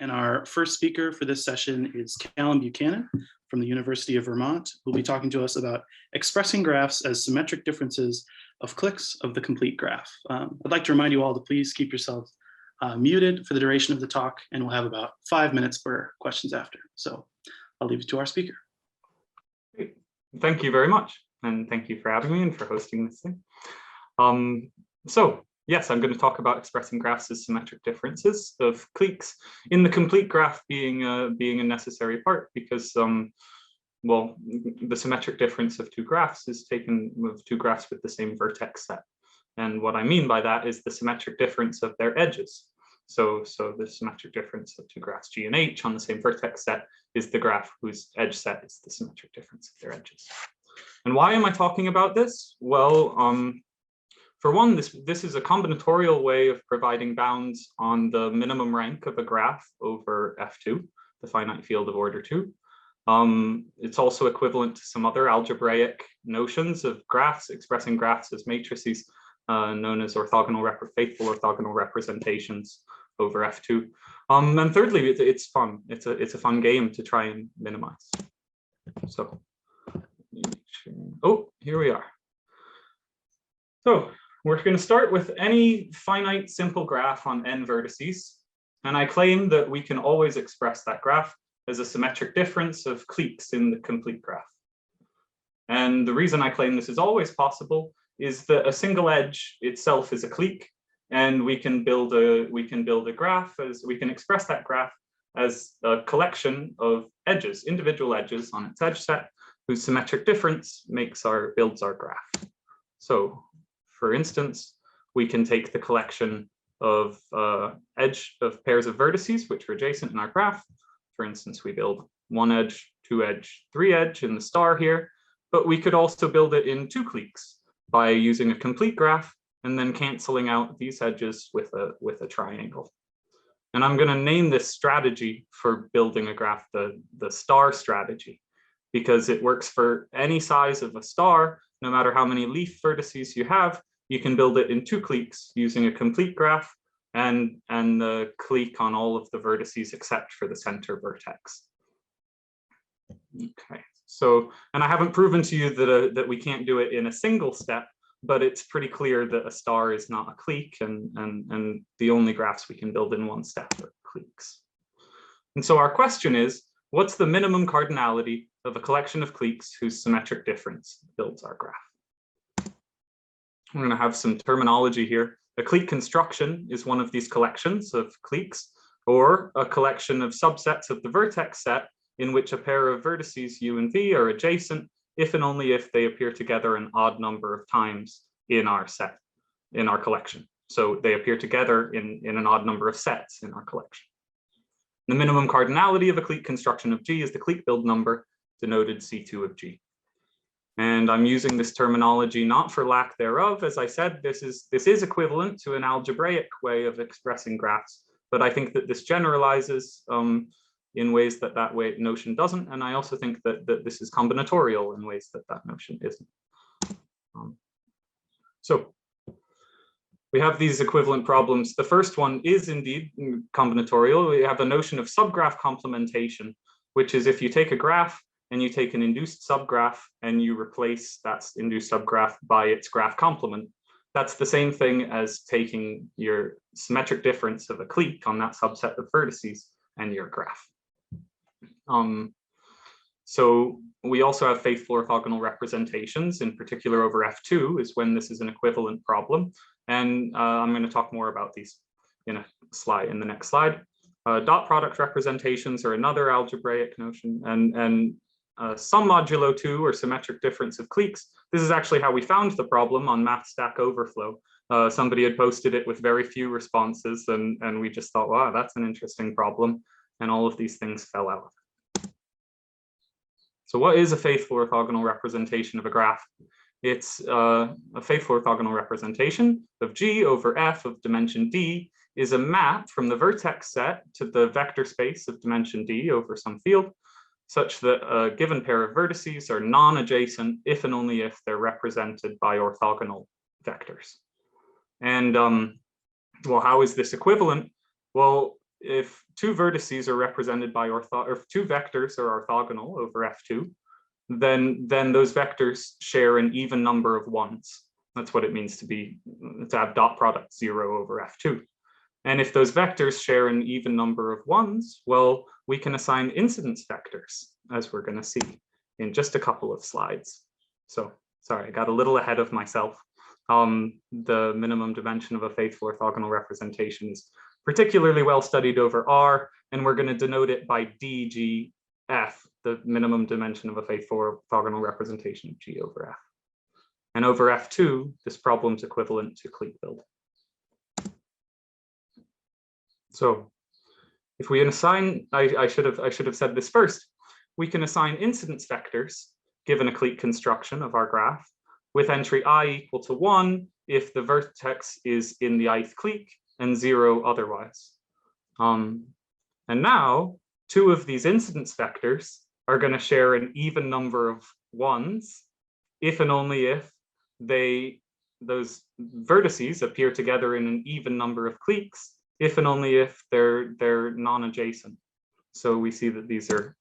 And our first speaker for this session is Calum Buchanan from the University of Vermont, who will be talking to us about expressing graphs as symmetric differences of cliques of the complete graph. I'd like to remind you all to please keep yourselves muted for the duration of the talk, and we'll have about 5 minutes for questions after. So I'll leave it to our speaker. Great. Thank you very much. And thank you for having me and for hosting this thing. Yes, I'm going to talk about expressing graphs as symmetric differences of cliques, in the complete graph being a necessary part, because well, the symmetric difference of two graphs is taken with two graphs with the same vertex set. And what I mean by that is the symmetric difference of their edges. So the symmetric difference of two graphs G and H on the same vertex set is the graph whose edge set is the symmetric difference of their edges. And why am I talking about this? Well, for one, this is a combinatorial way of providing bounds on the minimum rank of a graph over F2, the finite field of order 2. It's also equivalent to some other algebraic notions of graphs, expressing graphs as matrices, known as faithful orthogonal representations over F2. And thirdly, it's fun. It's a fun game to try and minimize. So, oh, here we are. So we're going to start with any finite simple graph on n vertices. And I claim that we can always express that graph as a symmetric difference of cliques in the complete graph. And the reason I claim this is always possible is that a single edge itself is a clique, and we can build a graph as we can express that graph as a collection of edges, individual edges on its edge set, whose symmetric difference builds our graph. So, for instance, we can take the collection of pairs of vertices which are adjacent in our graph. For instance, we build one edge, two edge, three edge in the star here, but we could also build it in two cliques by using a complete graph and then canceling out these edges with a triangle. And I'm going to name this strategy for building a graph the star strategy, because it works for any size of a star. No matter how many leaf vertices you have, you can build it in two cliques using a complete graph and the clique on all of the vertices except for the center vertex. Okay, so, and I haven't proven to you that we can't do it in a single step, but it's pretty clear that a star is not a clique, and the only graphs we can build in one step are cliques. And so our question is, what's the minimum cardinality of a collection of cliques whose symmetric difference builds our graph? I'm going to have some terminology here. A clique construction is one of these collections of cliques, or a collection of subsets of the vertex set in which a pair of vertices U and V are adjacent if and only if they appear together an odd number of times in our set, in our collection. So they appear together in an odd number of sets in our collection. The minimum cardinality of a clique construction of G is the clique build number, denoted C2 of G. And I'm using this terminology not for lack thereof. As I said, this is equivalent to an algebraic way of expressing graphs, but I think that this generalizes in ways that notion doesn't, and I also think that this is combinatorial in ways that notion isn't. So we have these equivalent problems. The first one is indeed combinatorial. We have a notion of subgraph complementation, which is if you take a graph and you take an induced subgraph and you replace that induced subgraph by its graph complement, that's the same thing as taking your symmetric difference of a clique on that subset of vertices and your graph. So we also have faithful orthogonal representations, in particular over F2 is when this is an equivalent problem. And I'm going to talk more about these in the next slide. Dot product representations are another algebraic notion, and sum modulo 2 or symmetric difference of cliques. This is actually how we found the problem on Math Stack Overflow. Somebody had posted it with very few responses, and we just thought, wow, that's an interesting problem. And all of these things fell out. So what is a faithful orthogonal representation of a graph? It's a faithful orthogonal representation of G over F of dimension D is a map from the vertex set to the vector space of dimension D over some field, such that a given pair of vertices are non-adjacent if and only if they're represented by orthogonal vectors. And well, how is this equivalent? Well, if two vertices are represented by or two vectors are orthogonal over F2, then those vectors share an even number of ones. That's what it means to have dot product 0 over F2. And if those vectors share an even number of ones, well, we can assign incidence vectors, as we're going to see in just a couple of slides. So, sorry, I got a little ahead of myself. The minimum dimension of a faithful orthogonal representation is particularly well studied over R, and we're going to denote it by DGF, the minimum dimension of a faithful orthogonal representation of G over F. And over F2, this problem's equivalent to clique building. So if we assign, I should have said this first, we can assign incidence vectors given a clique construction of our graph with entry I equal to 1 if the vertex is in the ith clique and 0 otherwise. And now 2 of these incidence vectors are going to share an even number of ones if and only if those vertices appear together in an even number of cliques, if and only if they're non-adjacent. So we see that these are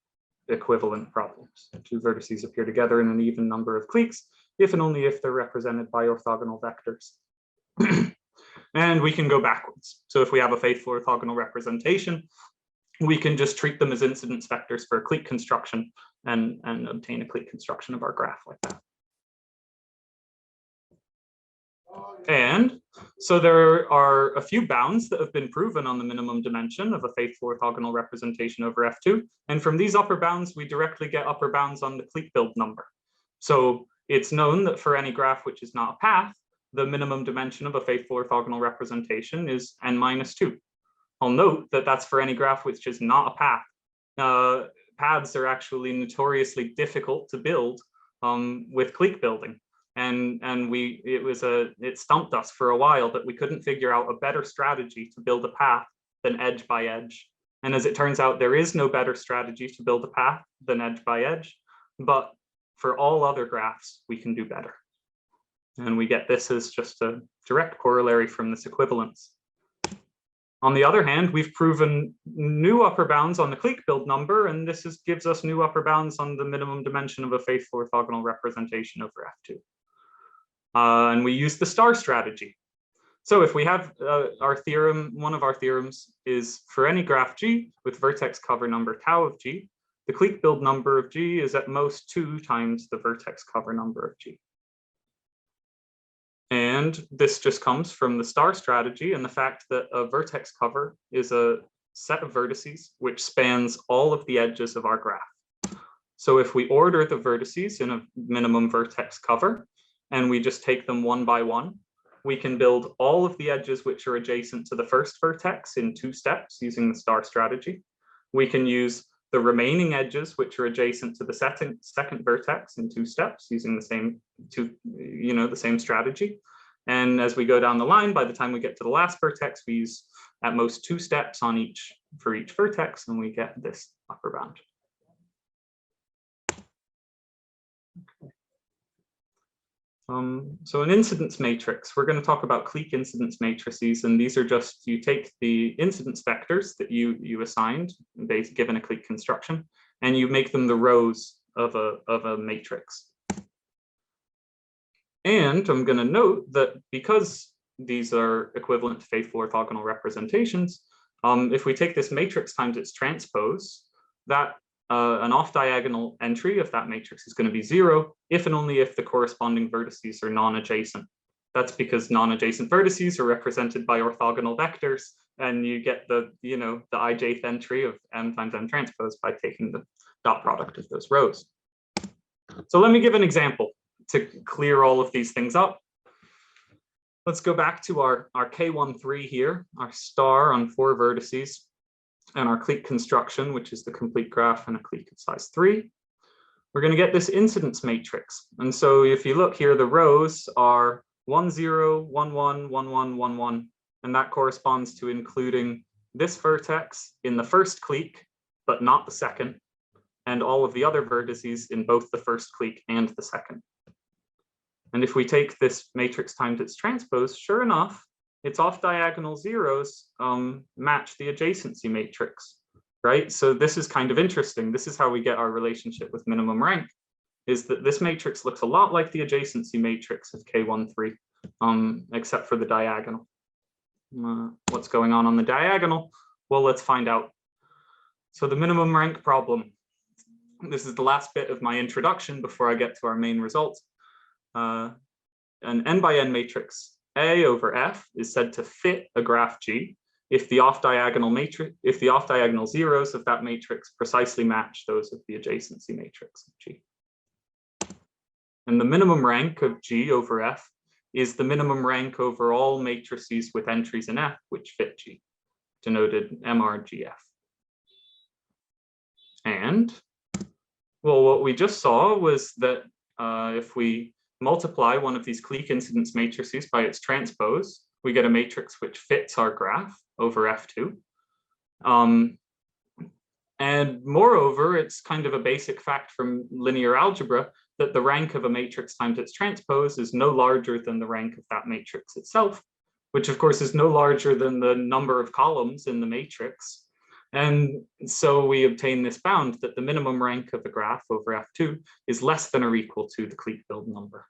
equivalent problems. 2 vertices appear together in an even number of cliques, if and only if they're represented by orthogonal vectors. And we can go backwards. So if we have a faithful orthogonal representation, we can just treat them as incidence vectors for a clique construction and obtain a clique construction of our graph like that. And so there are a few bounds that have been proven on the minimum dimension of a faithful orthogonal representation over F2. And from these upper bounds, we directly get upper bounds on the clique build number. So it's known that for any graph which is not a path, the minimum dimension of a faithful orthogonal representation is n-2. I'll note that that's for any graph which is not a path. Paths are actually notoriously difficult to build with clique building. And it stumped us for a while, but we couldn't figure out a better strategy to build a path than edge by edge. And as it turns out, there is no better strategy to build a path than edge by edge, but for all other graphs, we can do better. And we get this as just a direct corollary from this equivalence. On the other hand, we've proven new upper bounds on the clique build number, and this gives us new upper bounds on the minimum dimension of a faithful orthogonal representation over F2. And we use the star strategy. So if we have our theorem, one of our theorems is for any graph G with vertex cover number tau of G, the clique build number of G is at most 2 times the vertex cover number of G. And this just comes from the star strategy and the fact that a vertex cover is a set of vertices which spans all of the edges of our graph. So if we order the vertices in a minimum vertex cover, and we just take them one by one, we can build all of the edges which are adjacent to the first vertex in 2 steps using the star strategy. We can use the remaining edges which are adjacent to the second vertex in 2 steps using the same strategy. And as we go down the line, by the time we get to the last vertex, we use at most 2 steps for each vertex, and we get this upper bound. Okay. So an incidence matrix, we're going to talk about clique incidence matrices, and these are just, you take the incidence vectors that you assigned, given a clique construction, and you make them the rows of a matrix. And I'm going to note that because these are equivalent to faithful orthogonal representations, if we take this matrix times its transpose, that an off-diagonal entry of that matrix is going to be 0 if and only if the corresponding vertices are non-adjacent. That's because non-adjacent vertices are represented by orthogonal vectors, and you get the ijth entry of m times m transpose by taking the dot product of those rows. So let me give an example to clear all of these things up. Let's go back to our K13 here, our star on 4 vertices, and our clique construction, which is the complete graph and a clique of size 3. We're going to get this incidence matrix. And so if you look here, the rows are 1, 0, 1, 1, 1, 1, 1, 1, and that corresponds to including this vertex in the first clique, but not the second, and all of the other vertices in both the first clique and the second. And if we take this matrix times its transpose, sure enough, its off-diagonal zeros match the adjacency matrix, right? So this is kind of interesting. This is how we get our relationship with minimum rank, is that this matrix looks a lot like the adjacency matrix of K13, except for the diagonal. What's going on the diagonal? Well, let's find out. So the minimum rank problem. This is the last bit of my introduction before I get to our main results. An n by n matrix A over F is said to fit a graph G if the off-diagonal zeros of that matrix precisely match those of the adjacency matrix of G. And the minimum rank of G over F is the minimum rank over all matrices with entries in F which fit G, denoted MRGF. And, well, what we just saw was that if we multiply one of these clique incidence matrices by its transpose, we get a matrix which fits our graph over F2. And moreover, it's kind of a basic fact from linear algebra that the rank of a matrix times its transpose is no larger than the rank of that matrix itself, which of course is no larger than the number of columns in the matrix. And so we obtain this bound that the minimum rank of a graph over F2 is less than or equal to the clique build number.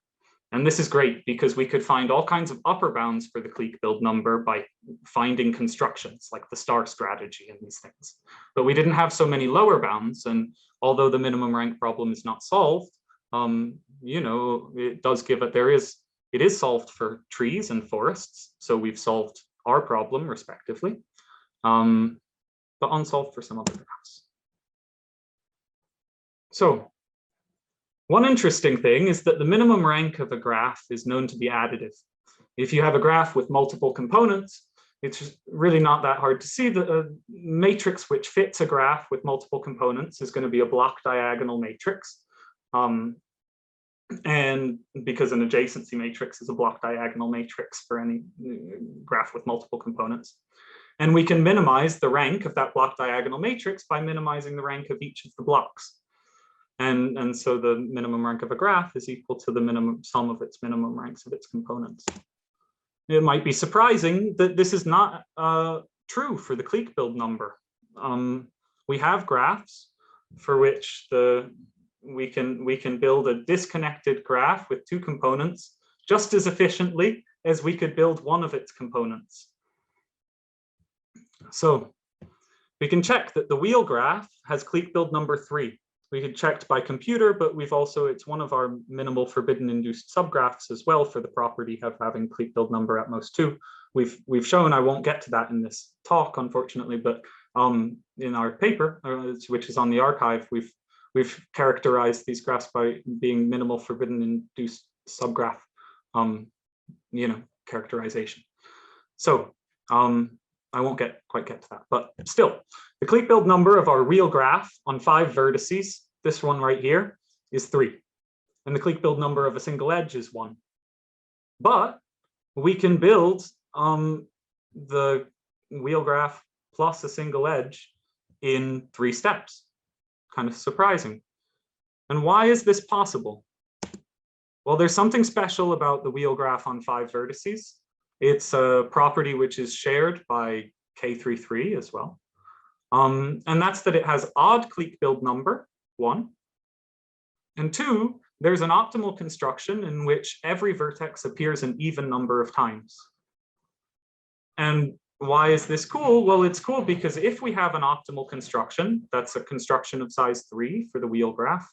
And this is great because we could find all kinds of upper bounds for the clique build number by finding constructions like the star strategy and these things. But we didn't have so many lower bounds. And although the minimum rank problem is not solved, it does give it, it is solved for trees and forests. So we've solved our problem respectively, but unsolved for some other graphs. So one interesting thing is that the minimum rank of a graph is known to be additive. If you have a graph with multiple components, it's really not that hard to see that a matrix which fits a graph with multiple components is going to be a block diagonal matrix. And because an adjacency matrix is a block diagonal matrix for any graph with multiple components. And we can minimize the rank of that block diagonal matrix by minimizing the rank of each of the blocks. And so the minimum rank of a graph is equal to the minimum sum of its minimum ranks of its components. It might be surprising that this is not true for the clique build number. We have graphs for which we can build a disconnected graph with two components just as efficiently as we could build one of its components. So we can check that the wheel graph has clique build number 3. We had checked by computer, but it's one of our minimal forbidden induced subgraphs as well for the property of having clique build number at most 2. We've shown, I won't get to that in this talk, unfortunately, but in our paper, which is on the archive, we've characterized these graphs by being minimal forbidden induced subgraph, characterization. So I won't quite get to that, but still, the clique build number of our real graph on 5 vertices, this one right here, is 3. And the clique build number of a single edge is 1. But we can build the wheel graph plus a single edge in 3 steps. Kind of surprising. And why is this possible? Well, there's something special about the wheel graph on 5 vertices. It's a property which is shared by K33 as well. And that's that it has odd clique build number, 1. And 2, there's an optimal construction in which every vertex appears an even number of times. And why is this cool? Well, it's cool because if we have an optimal construction, that's a construction of size 3 for the wheel graph,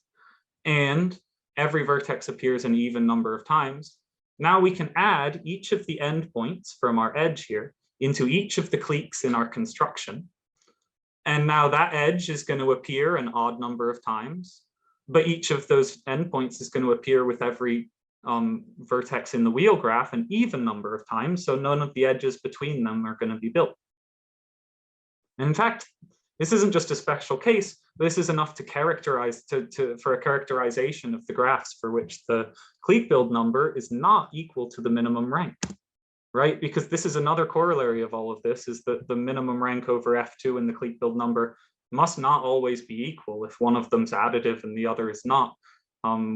and every vertex appears an even number of times, now we can add each of the endpoints from our edge here into each of the cliques in our construction. And now that edge is going to appear an odd number of times, but each of those endpoints is going to appear with every vertex in the wheel graph an even number of times, so none of the edges between them are going to be built. And in fact, this isn't just a special case, this is enough to characterize for a characterization of the graphs for which the clique build number is not equal to the minimum rank, right? Because this is another corollary of all of this, is that the minimum rank over F2 and the clique build number must not always be equal. If one of them's additive and the other is not,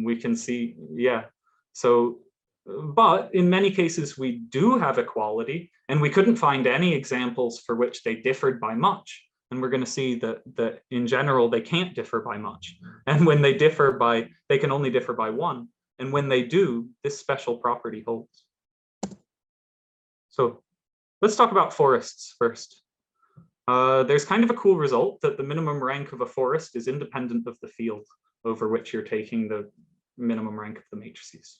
we can see, yeah. So But in many cases, we do have equality, and we couldn't find any examples for which they differed by much. And we're going to see that in general, they can't differ by much. And when they differ by, they can only differ by one. And when they do, this special property holds. So let's talk about forests first. There's kind of a cool result that the minimum rank of a forest is independent of the field over which you're taking the minimum rank of the matrices.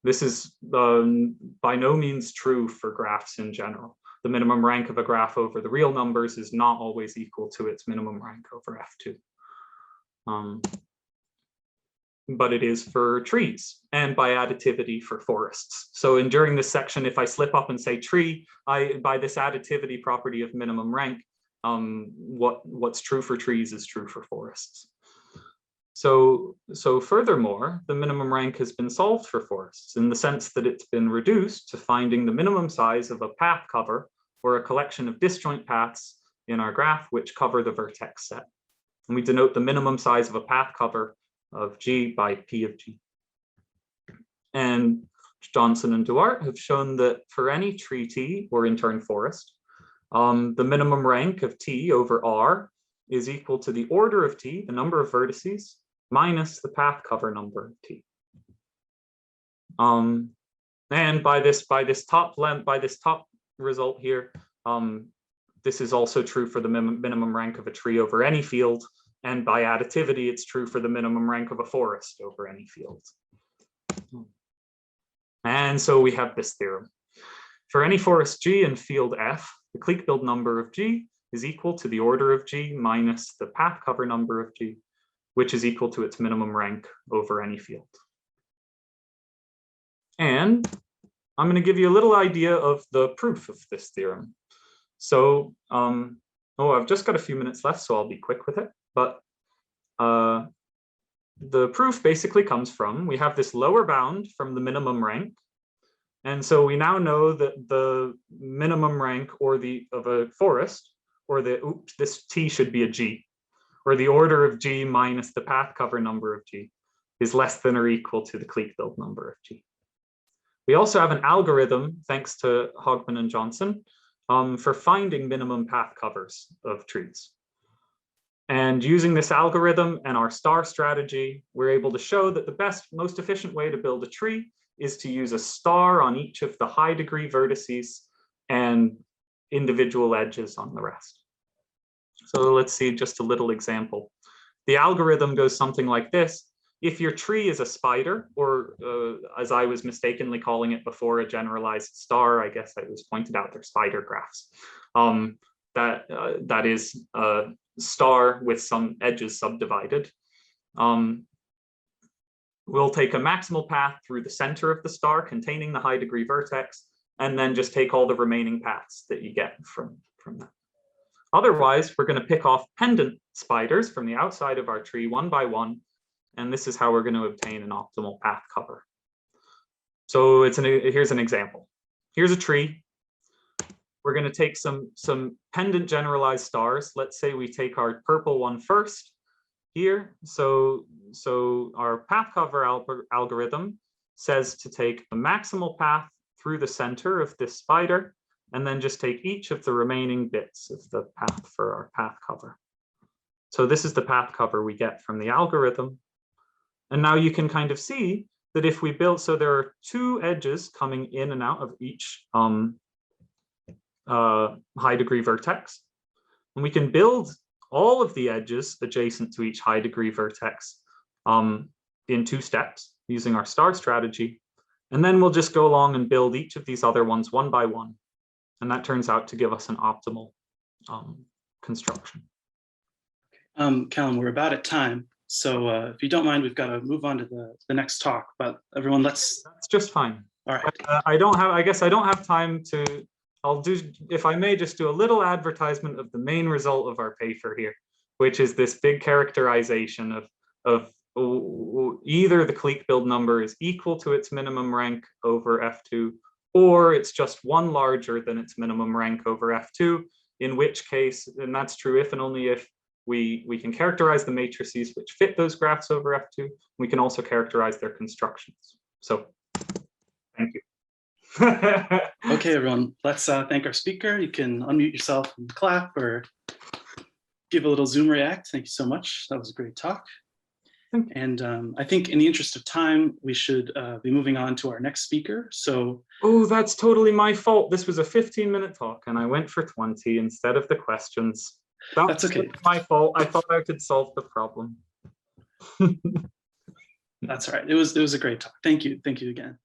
This is by no means true for graphs in general. The minimum rank of a graph over the real numbers is not always equal to its minimum rank over F2. But it is for trees, and by additivity for forests. So during this section, if I slip up and say tree, by this additivity property of minimum rank, what's true for trees is true for forests. So furthermore, the minimum rank has been solved for forests in the sense that it's been reduced to finding the minimum size of a path cover or a collection of disjoint paths in our graph which cover the vertex set. And we denote the minimum size of a path cover of G by P of G. And Johnson and Duarte have shown that for any tree T, or in turn forest, the minimum rank of T over R is equal to the order of T, the number of vertices, minus the path cover number of T. And by this top result here, this is also true for the minimum rank of a tree over any field. And by additivity, it's true for the minimum rank of a forest over any field. And so we have this theorem. For any forest G and field F, the clique build number of G is equal to the order of G minus the path cover number of G, which is equal to its minimum rank over any field. And I'm going to give you a little idea of the proof of this theorem. So, I've just got a few minutes left, so I'll be quick with it. But the proof basically comes from, we have this lower bound from the minimum rank. And so we now know that the minimum rank of a forest, or this T should be a G, or the order of G minus the path cover number of G is less than or equal to the clique build number of G. We also have an algorithm, thanks to Hogman and Johnson, for finding minimum path covers of trees. And using this algorithm and our star strategy, we're able to show that the most efficient way to build a tree is to use a star on each of the high degree vertices and individual edges on the rest. So let's see just a little example. The algorithm goes something like this. If your tree is a spider, or as I was mistakenly calling it before, a generalized star, I guess it was pointed out they're spider graphs. That is a star with some edges subdivided. We'll take a maximal path through the center of the star containing the high degree vertex, and then just take all the remaining paths that you get from that. Otherwise, we're going to pick off pendant spiders from the outside of our tree one by one, and this is how we're going to obtain an optimal path cover. So here's an example. Here's a tree. We're going to take some pendant generalized stars. Let's say we take our purple one first here. So our path cover algorithm says to take the maximal path through the center of this spider, and then just take each of the remaining bits of the path for our path cover. So this is the path cover we get from the algorithm. And now you can kind of see that if we build, so there are two edges coming in and out of each high degree vertex. And we can build all of the edges adjacent to each high degree vertex in 2 steps using our star strategy. And then we'll just go along and build each of these other ones one by one. And that turns out to give us an optimal construction. Calum, we're about at time. So if you don't mind, we've got to move on to the next talk, but everyone, that's just fine. All right. I guess I don't have time to, I'll do, if I may, just do a little advertisement of the main result of our paper here, which is this big characterization of either the clique build number is equal to its minimum rank over F2, or it's just one larger than its minimum rank over F2, in which case, and that's true if and only if we can characterize the matrices which fit those graphs over F2. We can also characterize their constructions. So Thank you. Okay, everyone, let's thank our speaker. You can unmute yourself and clap or give a little Zoom react. Thank you so much. That was a great talk. And I think in the interest of time, we should be moving on to our next speaker. So, oh, that's totally my fault. This was a 15-minute talk and I went for 20 instead of the questions. That's okay. My fault. I thought I could solve the problem. That's all right. It was a great talk. Thank you. Thank you again.